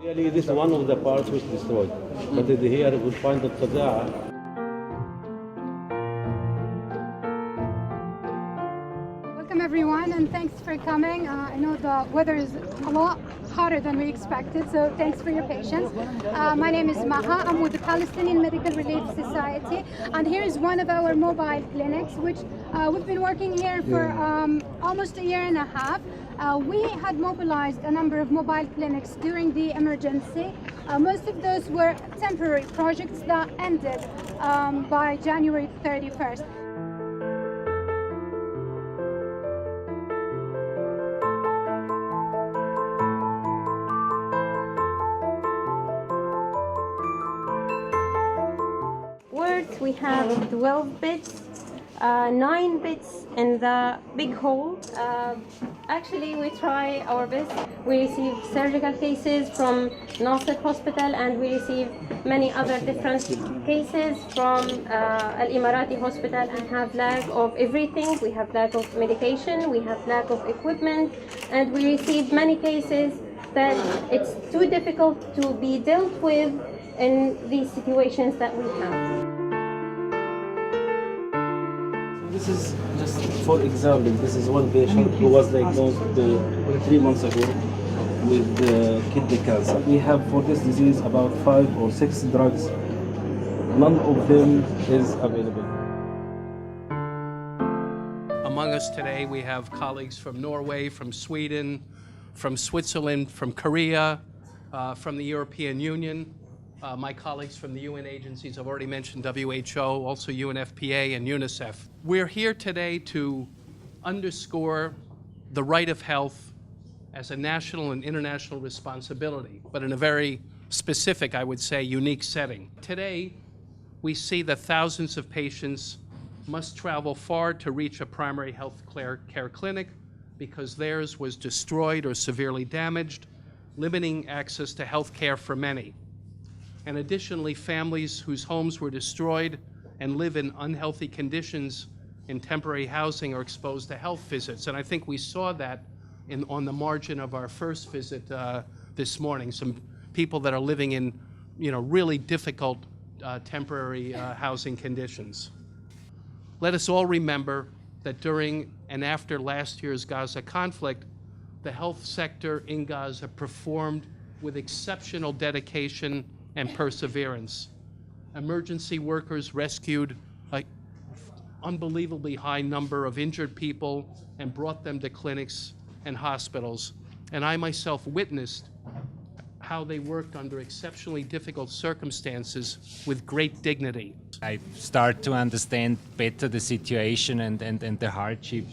Really, this is one of the parts which destroyed. But here we'll find the Khuzaa. Welcome everyone, and thanks for coming. I know the weather is a lot hotter than we expected, so thanks for your patience. My name is Maha. I'm with the Palestinian Medical Relief Society, and here is one of our mobile clinics, which we've been working here for almost a year and a half. We had mobilized a number of mobile clinics during the emergency. Most of those were temporary projects that ended by January 31st. We have 12 beds, 9 beds in the big hall. Actually, we try our best. We receive surgical cases from Nasser Hospital, and we receive many other different cases from Al Emirati Hospital, and have lack of everything. We have lack of medication, we have lack of equipment, and we receive many cases that it's too difficult to be dealt with in these situations that we have. This is just, for example, this is one patient who was diagnosed 3 months ago with kidney cancer. We have for this disease about 5 or 6 drugs. None of them is available. Among us today, we have colleagues from Norway, from Sweden, from Switzerland, from Korea, from the European Union. My colleagues from the UN agencies, I've already mentioned WHO, also UNFPA and UNICEF. We're here today to underscore the right of health as a national and international responsibility, but in a very specific, I would say, unique setting. Today, we see that thousands of patients must travel far to reach a primary health care clinic because theirs was destroyed or severely damaged, limiting access to health care for many. And additionally, families whose homes were destroyed and live in unhealthy conditions in temporary housing are exposed to health visits. And I think we saw that on the margin of our first visit this morning, some people that are living in really difficult temporary housing conditions. Let us all remember that during and after last year's Gaza conflict, the health sector in Gaza performed with exceptional dedication and perseverance. Emergency workers rescued an unbelievably high number of injured people and brought them to clinics and hospitals. And I myself witnessed how they worked under exceptionally difficult circumstances with great dignity. I start to understand better the situation and the hardship.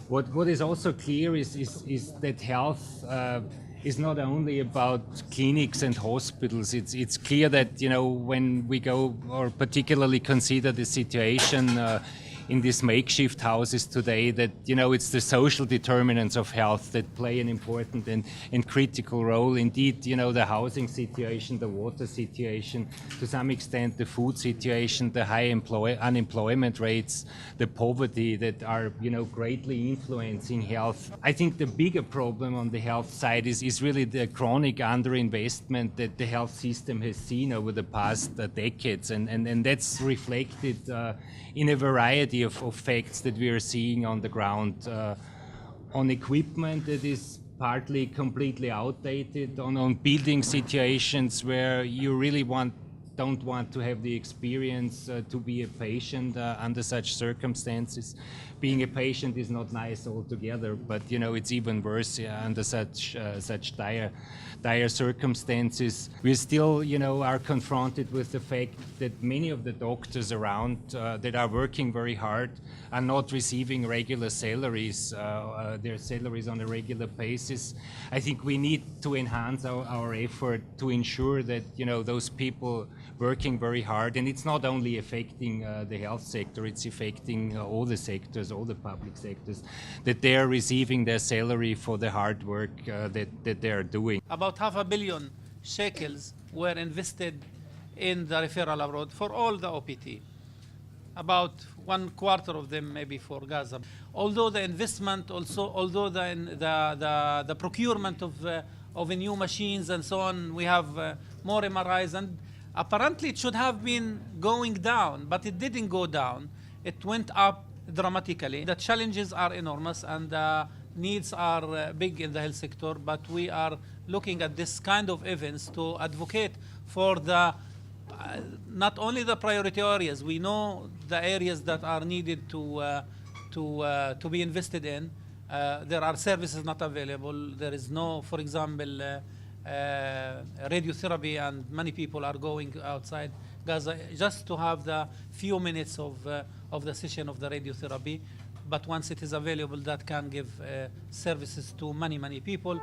What is also clear is that health is not only about clinics and hospitals. It's clear that when we go or particularly consider the situation in these makeshift houses today, that it's the social determinants of health that play an important and critical role. Indeed, the housing situation, the water situation, to some extent the food situation, the high unemployment rates, the poverty that are greatly influencing health. I think the bigger problem on the health side is really the chronic underinvestment that the health system has seen over the past decades, and that's reflected in a variety of facts that we are seeing on the ground, on equipment that is partly completely outdated, on building situations where you really don't want to have the experience to be a patient under such circumstances. Being a patient is not nice altogether, but it's even worse under such dire circumstances. We still, are confronted with the fact that many of the doctors around that are working very hard are not receiving regular salaries, their salaries on a regular basis. I think we need to enhance our effort to ensure that, those people working very hard, and it's not only affecting the health sector, it's affecting all the sectors, all the public sectors, that they are receiving their salary for the hard work that they are doing. About $500 million shekels were invested in the referral abroad for all the OPT. About 1/4 of them maybe for Gaza. Although the investment also, although the procurement of new machines and so on. We have more MRIs, and apparently it should have been going down, but it didn't go down. It went up dramatically. The challenges are enormous and the needs are big in the health sector, but we are looking at this kind of events to advocate for the not only the priority areas. We know the areas that are needed to be invested in. There are services not available. There is no, for example, radiotherapy, and many people are going outside Gaza just to have the few minutes of the session of the radiotherapy. But once it is available, that can give services to many, many people.